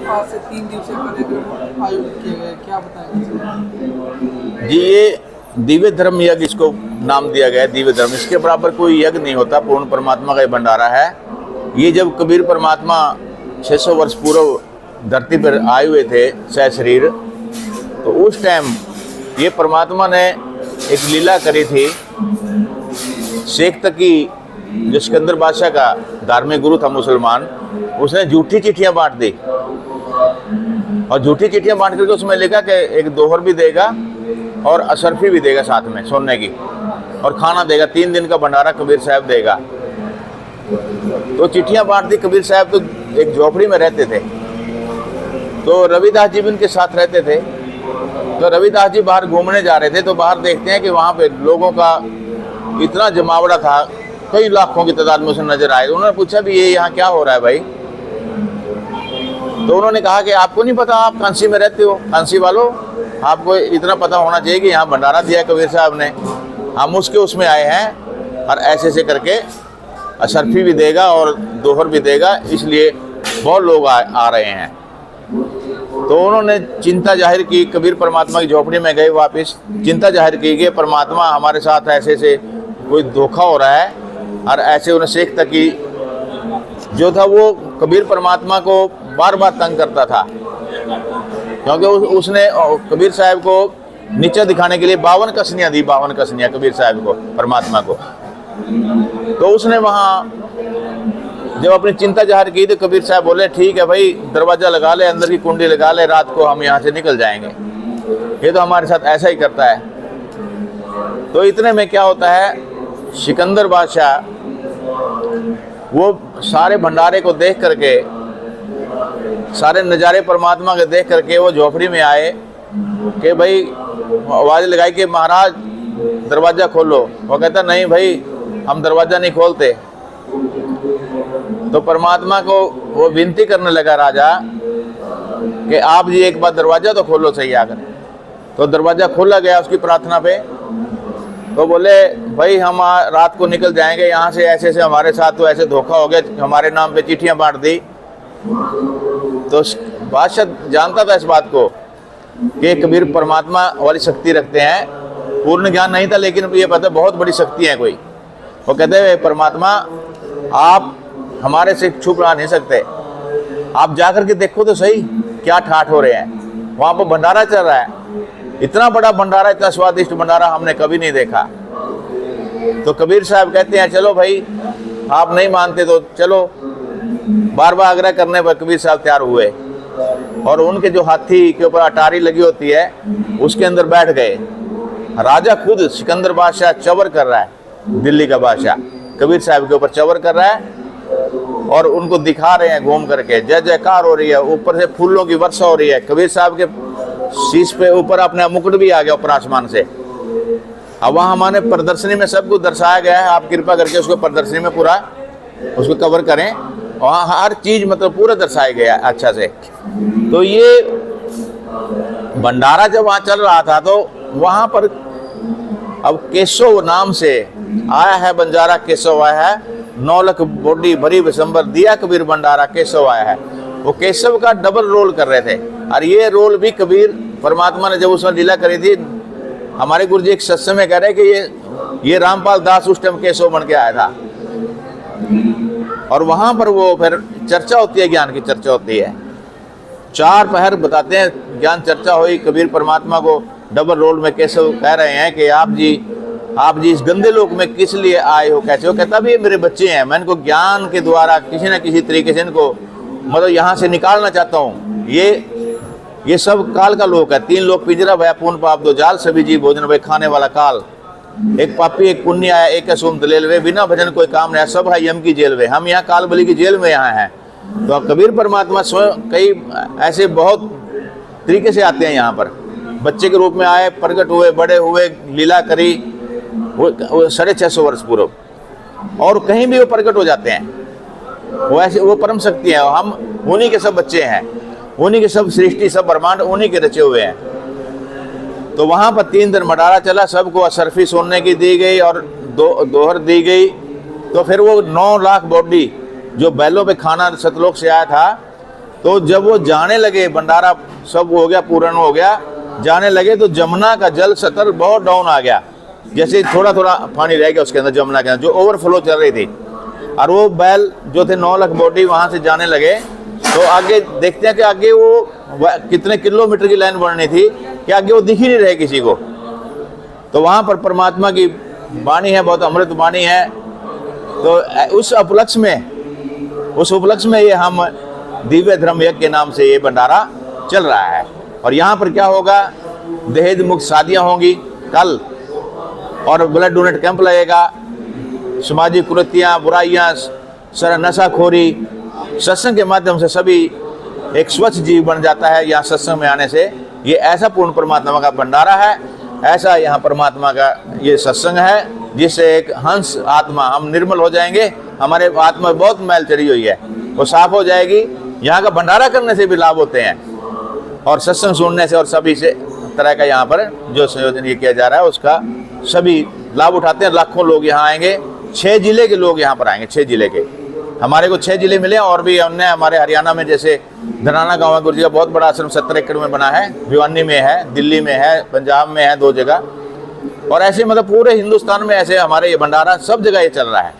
आज से 3 दिवस पहले आयोजित किए गए, क्या बताएंगे जी? ये दिव्य धर्म यज्ञ इसको नाम दिया गया है, दिव्य धर्म। इसके बराबर कोई यज्ञ नहीं होता, पूर्ण परमात्मा का ये भंडारा है। ये जब कबीर परमात्मा 600 वर्ष पूर्व धरती पर आए हुए थे सह शरीर, तो उस टाइम ये परमात्मा ने एक लीला करी थी। शेख तकी जो सिकंदर बादशाह का धार्मिक गुरु था मुसलमान, उसने झूठी चिट्ठियाँ बांट दी और झूठी चिट्ठियाँ बांट करके उसमें लिखा कि एक दोहर भी देगा और अशरफी भी देगा साथ में सोने की, और खाना देगा, 3 दिन का भंडारा कबीर साहब देगा। तो चिट्ठियाँ बांट दी। कबीर साहब तो एक झोपड़ी में रहते थे, तो रविदास जी भी उनके साथ रहते थे। तो रविदास जी बाहर घूमने जा रहे थे, तो बाहर देखते हैं कि वहाँ पे लोगों का इतना जमावड़ा था, कई लाखों की तादाद में उसे नजर आए। उन्होंने पूछा भी ये यहाँ क्या हो रहा है भाई? तो उन्होंने कहा कि आपको नहीं पता, आप कांसी में रहते हो, कांसी वालों, आपको इतना पता होना चाहिए कि यहाँ भंडारा दिया कबीर साहब ने, हम उसमें आए हैं, और ऐसे ऐसे करके अशरफी भी देगा और दोहर भी देगा, इसलिए बहुत लोग आ रहे हैं। तो उन्होंने चिंता जाहिर की, कबीर परमात्मा की झोपड़ी में गए, वापस चिंता जाहिर की कि परमात्मा हमारे साथ ऐसे ऐसे कोई धोखा हो रहा है। और ऐसे उन्हें शेख तकी जो था वो कबीर परमात्मा को बार बार तंग करता था, क्योंकि उसने कबीर साहब को नीचे दिखाने के लिए 52 कसनियाँ दी, 52 कसनियाँ कबीर साहब को, परमात्मा को। तो उसने वहाँ जब अपनी चिंता जाहिर की, तो कबीर साहब बोले ठीक है भाई, दरवाज़ा लगा ले, अंदर की कुंडी लगा ले, रात को हम यहाँ से निकल जाएंगे, ये तो हमारे साथ ऐसा ही करता है। तो इतने में क्या होता है, सिकंदर बादशाह वो सारे भंडारे को देख करके, सारे नज़ारे परमात्मा के देख करके वो झोपड़ी में आए कि भाई, आवाज़ लगाई कि महाराज दरवाज़ा खोलो। वो कहता नहीं भाई, हम दरवाज़ा नहीं खोलते। तो परमात्मा को वो विनती करने लगा राजा कि आप जी एक बार दरवाज़ा तो खोलो सही आकर। तो दरवाज़ा खोला गया उसकी प्रार्थना पे। तो बोले भाई हम रात को निकल जाएंगे यहाँ से, ऐसे ऐसे हमारे साथ तो ऐसे धोखा हो गया, हमारे नाम पे चिट्ठियाँ बांट दी। तो बादशाह जानता था इस बात को कि कबीर परमात्मा वाली शक्ति रखते हैं, पूर्ण ज्ञान नहीं था, लेकिन ये पता बहुत बड़ी शक्ति है कोई। वो कहते हैं परमात्मा आप हमारे से छुप रह नहीं सकते, आप जाकर के देखो तो सही क्या ठाठ हो रहे हैं। वहाँ पर भंडारा चल रहा है, इतना बड़ा भंडारा, इतना स्वादिष्ट भंडारा हमने कभी नहीं देखा। तो कबीर साहब कहते हैं चलो भाई, आप नहीं मानते तो चलो। बार बार आग्रह करने पर कबीर साहब तैयार हुए और उनके जो हाथी के ऊपर अटारी लगी होती है उसके अंदर बैठ गए। राजा खुद सिकंदर बादशाह चवर कर रहा है, दिल्ली का बादशाह कबीर साहब के ऊपर चवर कर रहा है और उनको दिखा रहे हैं घूम करके, जय जयकार हो रही है, ऊपर से फूलों की वर्षा हो रही है। कबीर साहब के शीश पे ऊपर अपना मुकुट भी आ गया ऊपर आसमान से। अब वहाँ हमारे प्रदर्शनी में सब कुछ दर्शाया गया है, आप कृपा करके उसको प्रदर्शनी में पूरा उसको कवर करें, वहाँ हर चीज़ मतलब पूरा दर्शाया गया है अच्छा से। तो ये भंडारा जब वहाँ चल रहा था तो वहाँ पर अब केशव नाम से आया है, बंजारा केशव आया है, 9 लाख बॉडी भरी विशंबर दिया कबीर भंडारा केशव आया है। वो केशव का डबल रोल कर रहे थे और ये रोल भी कबीर परमात्मा ने जब उसमें लीला करी थी, हमारे गुरु जी एक सत्संग में कह रहे कि ये रामपाल दास उस टाइम केशव बन के आया था। और वहां पर वो फिर चर्चा होती है, ज्ञान की चर्चा होती है, 4 पहर बताते हैं, ज्ञान चर्चा हुई। कबीर परमात्मा को डबल रोल में केशव कह रहे हैं कि आप जी इस गंदे लोक में किस लिए आए हो, कैसे हो? कहता भी ये मेरे बच्चे हैं, मैं इनको ज्ञान के द्वारा किसी न किसी तरीके से इनको मतलब यहाँ से निकालना चाहता हूँ। ये सब काल का लोक है। 3 लोग पिंजरा भया पूर्ण पाप 2 जाल, सभी जी भोजन भय खाने वाला काल। एक पापी एक पुण्य आया, एक है सोम दलेल वे, बिना भजन कोई काम नहीं, सब है यम की जेल वे। हम यहाँ काल बलि की जेल में यहाँ हैं। तो कबीर परमात्मा स्वयं कई ऐसे बहुत तरीके से आते हैं यहाँ पर, बच्चे के रूप में आए, प्रकट हुए, बड़े हुए, लीला करी, वो 650 वर्ष पूर्व, और कहीं भी वो प्रकट हो जाते हैं। वो ऐसे वो परम शक्ति है। हम उन्हीं के सब बच्चे हैं, उन्हीं के सब सृष्टि, सब ब्रह्मांड उन्हीं के रचे हुए हैं। तो वहाँ पर 3 दिन भंडारा चला, सबको अशरफी सोने की दी गई और दोहर दी गई। तो फिर वो 9 लाख बॉडी जो बैलों पे खाना सतलोक से आया था, तो जब वो जाने लगे, भंडारा सब हो गया, पूर्ण हो गया, जाने लगे तो जमुना का जल सतर बहुत डाउन आ गया, जैसे थोड़ा थोड़ा पानी रह गया उसके अंदर, जमुना के अंदर जो ओवरफ्लो चल रही थी। और वो बैल जो थे 9 लाख बॉडी वहाँ से जाने लगे। तो आगे देखते हैं कि आगे वो कितने किलोमीटर की लाइन बढ़नी थी कि आगे वो दिख ही नहीं रहे किसी को। तो वहाँ पर परमात्मा की वाणी है, बहुत अमृत वाणी है। तो उस उपलक्ष्य में ये हम दिव्य धर्म यज्ञ के नाम से ये भंडारा चल रहा है। और यहाँ पर क्या होगा, दहेज मुक्त शादियाँ होंगी कल, और ब्लड डोनेट कैंप लगेगा, सामाजिक कुरीतियाँ, बुराइयाँ, नशाखोरी, सत्संग के माध्यम से सभी एक स्वच्छ जीव बन जाता है। यहाँ सत्संग में आने से ये ऐसा पूर्ण परमात्मा का भंडारा है, ऐसा यहाँ परमात्मा का ये सत्संग है, जिससे एक हंस आत्मा हम निर्मल हो जाएंगे। हमारे आत्मा में बहुत मैल चढ़ी हुई है, वो साफ हो जाएगी। यहाँ का भंडारा करने से भी लाभ होते हैं, और सत्संग सुनने से, और सभी से तरह का यहाँ पर जो संयोजन ये किया जा रहा है उसका सभी लाभ उठाते हैं। लाखों लोग यहाँ आएंगे, 6 जिले के लोग यहाँ पर आएंगे, 6 जिले के। हमारे को 6 जिले मिले, और भी हमने हमारे हरियाणा में जैसे धनाना गाँव है, गुरु जी का बहुत बड़ा आश्रम 70 एकड़ में बना है, भिवानी में है, दिल्ली में है, पंजाब में है, 2 जगह। और ऐसे मतलब पूरे हिंदुस्तान में ऐसे हमारे ये भंडारा सब जगह ये चल रहा है।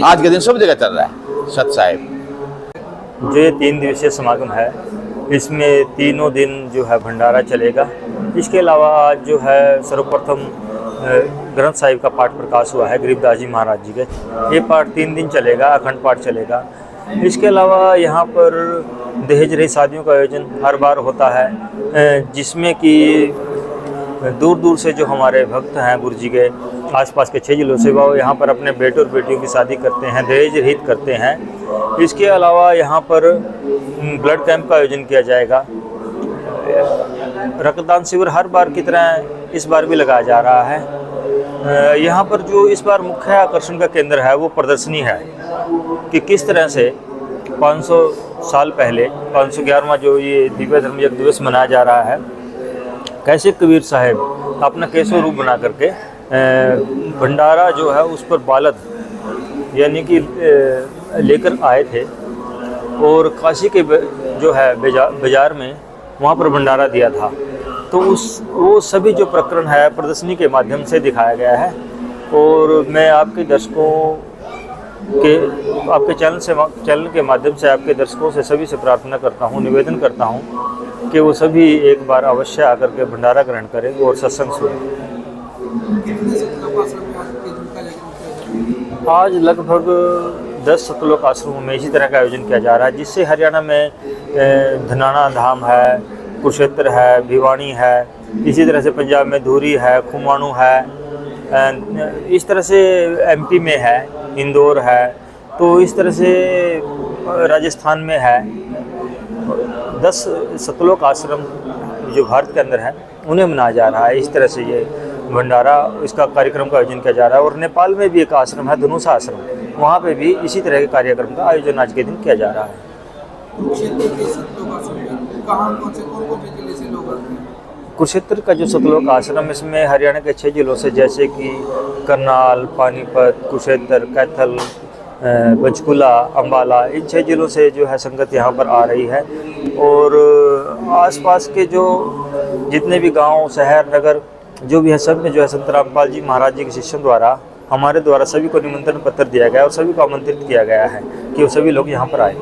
आज के दिन सब जगह चल रहा है सत साहिब। जो ये 3 दिवसीय समागम है, इसमें तीनों दिन जो है भंडारा चलेगा। इसके अलावा आज जो है सर्वप्रथम ग्रंथ साहिब का पाठ प्रकाश हुआ है, गरीबदास जी महाराज जी के। ये पाठ 3 दिन चलेगा, अखंड पाठ चलेगा। इसके अलावा यहाँ पर दहेज रहित शादियों का आयोजन हर बार होता है, जिसमें कि दूर दूर से जो हमारे भक्त हैं गुरु जी के, आसपास के 6 जिलों से, वो यहाँ पर अपने बेटे और बेटियों की शादी करते हैं, दहेज रहित करते हैं। इसके अलावा यहाँ पर ब्लड कैंप का आयोजन किया जाएगा। रक्तदान शिविर हर बार की तरह इस बार भी लगाया जा रहा है। यहाँ पर जो इस बार मुख्य आकर्षण का केंद्र है वो प्रदर्शनी है कि किस तरह से 500 साल पहले 511वां जो ये दिव्य धर्म यज्ञ दिवस मनाया जा रहा है, कैसे कबीर साहब अपना केशव रूप बना करके भंडारा जो है उस पर बालद यानी कि लेकर आए थे, और काशी के जो है बाजार में वहाँ पर भंडारा दिया था। तो वो सभी जो प्रकरण है प्रदर्शनी के माध्यम से दिखाया गया है। और मैं आपके दर्शकों के आपके चैनल के माध्यम से आपके दर्शकों से सभी से प्रार्थना करता हूँ, निवेदन करता हूँ कि वो सभी एक बार अवश्य आकर के भंडारा ग्रहण करें और सत्संग सुनें। आज लगभग 10 सतलोक आश्रमों में इसी तरह का आयोजन किया जा रहा है, जिससे हरियाणा में धनाना धाम है, कुरुक्षेत्र है, भिवानी है, इसी तरह से पंजाब में धूरी है, खुमाणु है, इस तरह से एमपी में है, इंदौर है, तो इस तरह से राजस्थान में है। 10 सतलोक आश्रम जो भारत के अंदर है उन्हें मनाया जा रहा है। इस तरह से ये भंडारा इसका कार्यक्रम का आयोजन किया जा रहा है। और नेपाल में भी एक आश्रम है, धनुषा आश्रम, वहाँ पे भी इसी तरह के कार्यक्रम का आयोजन आज के दिन किया जा रहा है। कुरुक्षेत्र का जो सतलोक आश्रम, इसमें हरियाणा के 6 जिलों से, जैसे कि करनाल, पानीपत, कुरुक्षेत्र, कैथल, पंचकुला, अम्बाला, इन 6 जिलों से जो है संगत यहाँ पर आ रही है। और आसपास के जो जितने भी गांव, शहर, नगर जो भी है, सब में जो है संत रामपाल जी महाराज जी के शिष्यों द्वारा, हमारे द्वारा सभी को निमंत्रण पत्र दिया गया और सभी को आमंत्रित किया गया है कि वो सभी लोग यहाँ पर आए।